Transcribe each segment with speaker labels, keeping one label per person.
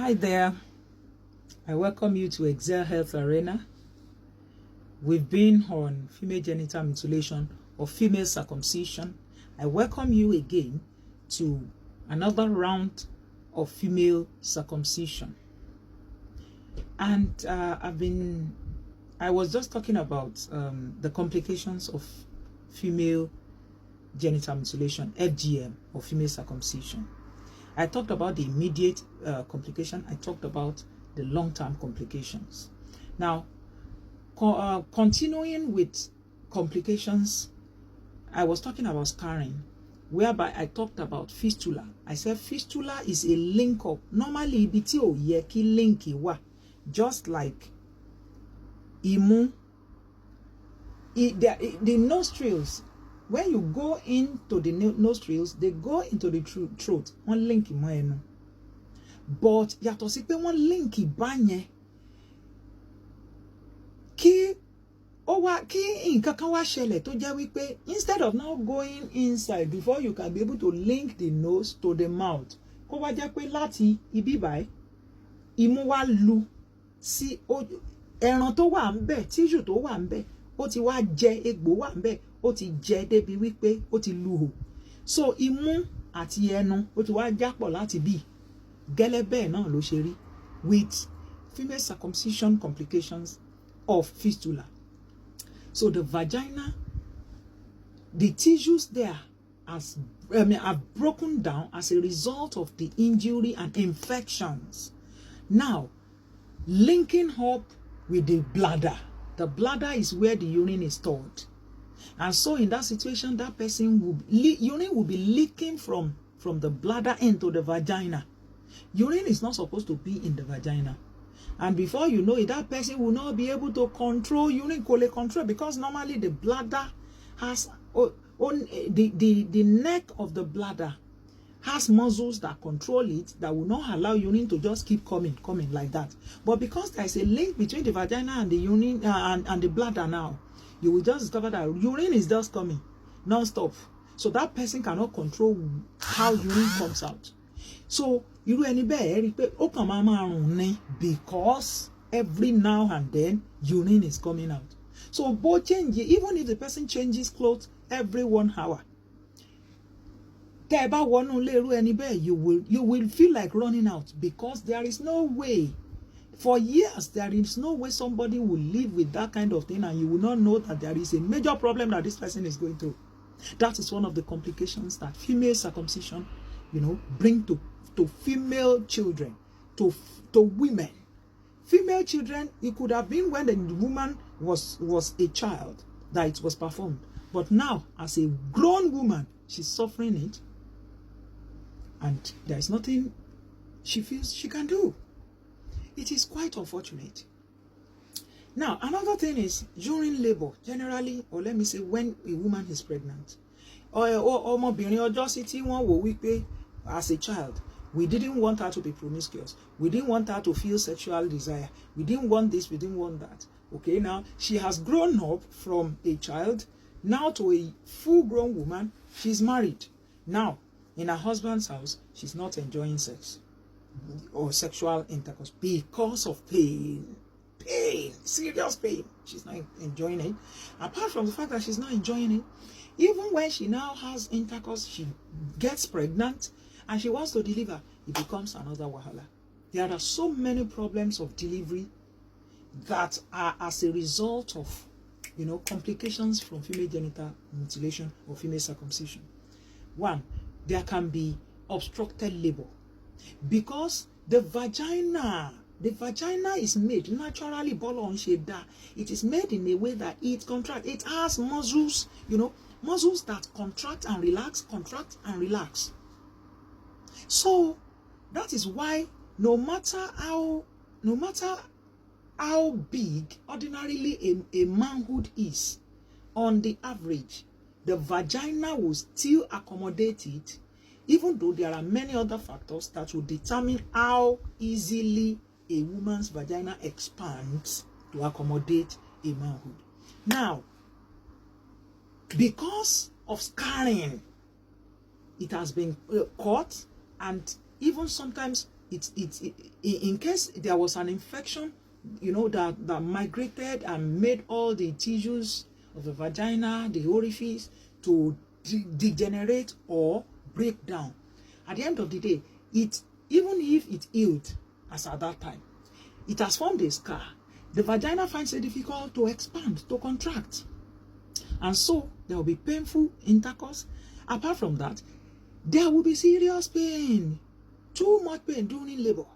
Speaker 1: Hi there, I welcome you to Excel Health Arena. We've been on female genital mutilation or female circumcision. I welcome you again to another round of female circumcision. And I was just talking about the complications of female genital mutilation, FGM, or female circumcision. I talked about the immediate complication. I talked about the long-term complications. Now, continuing with complications, I was talking about scarring, whereby I talked about fistula. I said fistula is a link up. Normally, biti o ye ki linki wa, just like imu. The nostrils. When you go into the nostrils, they go into the throat. One link in but yàtọ̀ sí pé one link banye. Ki nǹkan kan wá ṣẹlẹ̀ tó jẹ́ wípé instead of now going inside before you can be able to link the nose to the mouth, kó wá jẹ́ pé láti ibi báyìí imú wá lu sí ẹran tó wà ńbẹ̀, tissue tó wà ńbẹ̀, ó ti wá jẹ egbò wà ńbẹ̀. Ó ti jẹ débi wípé ó ti lu hò. So imú àti ẹnu ó ti wá jápọ̀ láti bí. Gẹ́lẹ́ bẹ́ẹ̀ náà ló ṣe rí with female circumcision complications of fistula. So the vagina, the tissues there have broken down as a result of the injury and infections. Now, linking up with the bladder. The bladder is where the urine is stored. And so in that situation, that person urine will be leaking from the bladder into the vagina. Urine is not supposed to be in the vagina. And before you know it, that person will not be able to control urine control, because normally the bladder has the neck of the bladder has muscles that control it, that will not allow urine to just keep coming like that. But because there is a link between the vagina and the urine and the bladder now, you will just discover that urine is just coming non-stop. So that person cannot control how urine comes out. So irú ẹni bẹ́ẹ̀ rí pé ó kàn máa rùn ni, because every now and then urine is coming out. So both change, even if the person changes clothes every 1 hour. Tẹ́ ẹ bá wọnú ilé irú ẹni bẹ́ẹ̀, you will feel like running out, because there is no way. For years, there is no way somebody will live with that kind of thing and you will not know that there is a major problem that this person is going through. That is one of the complications that female circumcision, bring to female children, to women. Female children, it could have been when the woman was a child that it was performed. But now, as a grown woman, she's suffering it. And there is nothing she feels she can do. It is quite unfortunate. Now, another thing is during labor, generally, or let me say when a woman is pregnant, or ọmọbìnrin ọjọ́ sí tí wọ́n wò wípé as a child, we didn't want her to be promiscuous. We didn't want her to feel sexual desire. We didn't want this, we didn't want that. Okay, now she has grown up from a child now to a full-grown woman. She's married. Now, in her husband's house, she's not enjoying sex or sexual intercourse because of pain, serious pain. She's not enjoying it. Apart from the fact that she's not enjoying it, even when she now has intercourse, she gets pregnant and she wants to deliver, it becomes another wahala. There are so many problems of delivery that are as a result of complications from female genital mutilation or female circumcision. One, there can be obstructed labor. Because the vagina is made naturally, it is made in a way that it contracts. It has muscles, muscles that contract and relax. So that is why no matter how big ordinarily a manhood is, on the average, the vagina will still accommodate it, even though there are many other factors that will determine how easily a woman's vagina expands to accommodate a manhood. Now, because of scarring, it has been caught, and even sometimes in case there was an infection, that migrated and made all the tissues of the vagina, the orifice, to degenerate or break down. At the end of the day, even if it healed as at that time, it has formed a scar. The vagina finds it difficult to expand, to contract. And so there will be painful intercourse. Apart from that, there will be serious pain, too much pain during labor.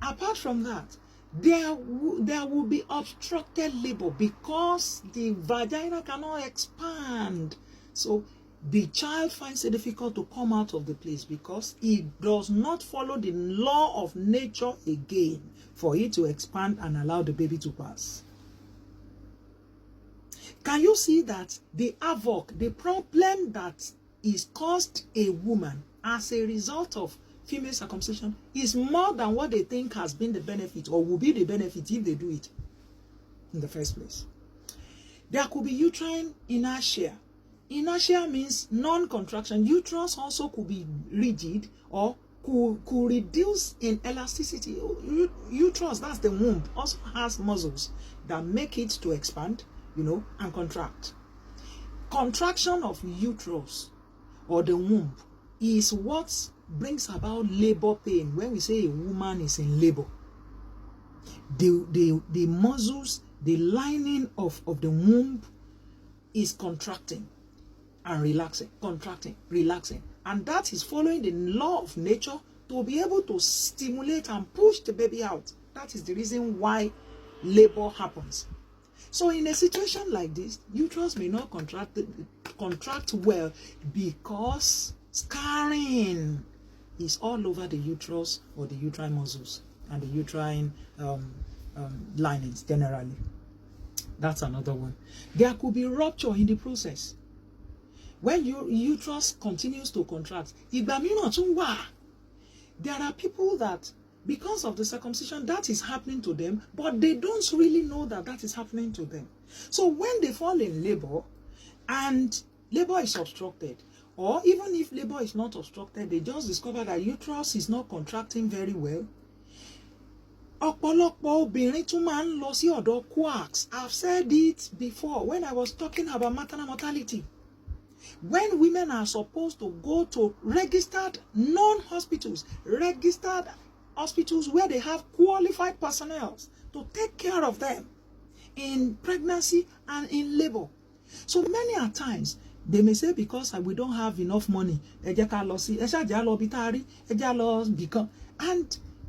Speaker 1: Apart from that, there will be obstructed labor because the vagina cannot expand. So the child finds it difficult to come out of the place because it does not follow the law of nature again for it to expand and allow the baby to pass. Can you see that the havoc, the problem that is caused a woman as a result of female circumcision is more than what they think has been the benefit or will be the benefit if they do it in the first place? There could be uterine inertia. Inertia means non-contraction. Uterus also could be rigid or could reduce in elasticity. Uterus, that's the womb, also has muscles that make it to expand, and contract. Contraction of uterus or the womb is what brings about labor pain. When we say a woman is in labor, the muscles, the lining of the womb is contracting and relaxing, contracting, relaxing. And that is following the law of nature to be able to stimulate and push the baby out. That is the reason why labor happens. So in a situation like this, uterus may not contract well because scarring is all over the uterus or the uterine muscles and the uterine linings generally. That's another one. There could be rupture in the process. When your uterus continues to contract, there are people that, because of the circumcision, that is happening to them, but they don't really know that is happening to them. So when they fall in labor and labor is obstructed, or even if labor is not obstructed, they just discover that uterus is not contracting very well. Ọ̀pọ̀lọpọ̀ obìnrin tún máa ń lọ sí ọ̀dọ̀ quacks. I've said it before when I was talking about maternal mortality. When women are supposed to go to registered non-hospitals, registered hospitals where they have qualified personnel to take care of them in pregnancy and in labor. So many a times, they may say, because we don't have enough money, and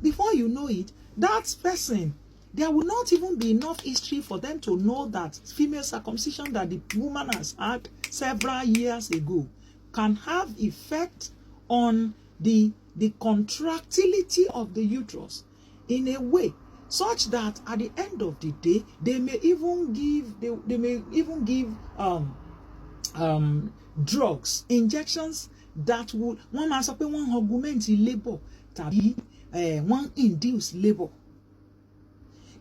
Speaker 1: before you know it, that person, there will not even be enough history for them to know that female circumcision that the woman has had several years ago can have effect on the contractility of the uterus in a way such that at the end of the day, they may even give drugs, injections that would one augment labor, one induce labor.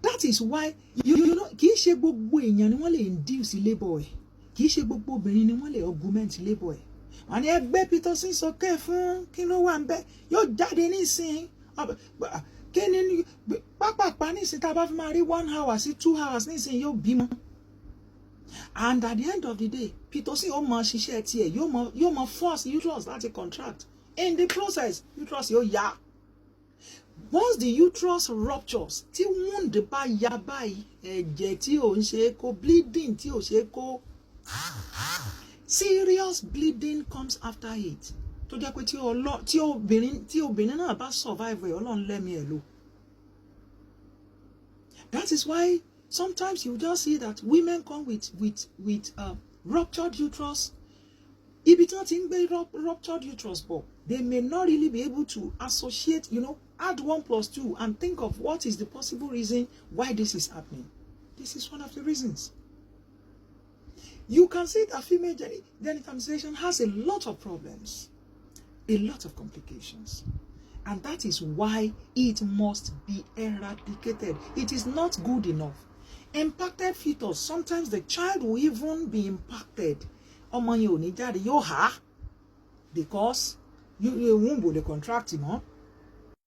Speaker 1: That is why you know kì í ṣe gbogbo èèyàn ni wọ́n lè induce labor ẹ̀, kì í ṣe gbogbo obìnrin ni wọ́n lè augment labor ẹ̀. Wọ́n ní ẹgbẹ́ pitocin sókè fún kí ló wà ń bẹ̀ yóò jáde nísìn kí ni pápápá nísìn tá a bá fi máa rí 1 hour sí 2 hours nísìn yóò bímọ. And at the end of the day, pitocin ó máa ṣiṣẹ́ tiẹ̀ yóò máa force uterus láti contract. In the process, uterus yóò yá. Once the uterus ruptures, tí wound bá yá báyìí, ẹ̀jẹ̀ tí ò ń ṣe kó, bleeding tí ò ṣe kó, serious bleeding comes after it. Tó jẹ́ pé tí obìnrin náà bá survive ẹ̀, Ọlọ́run lẹ́mí ẹ̀ lò. That is why sometimes you just see that women come with ruptured uterus. Ibi tí wọ́n ti ń gbé ruptured uterus bọ̀, they may not really be able to associate, add 1 + 2 and think of what is the possible reason why this is happening. This is one of the reasons. You can see that female genital mutilation has a lot of problems, a lot of complications. And that is why it must be eradicated. It is not good enough. Impacted fetus, sometimes the child will even be impacted. Because your womb will contract,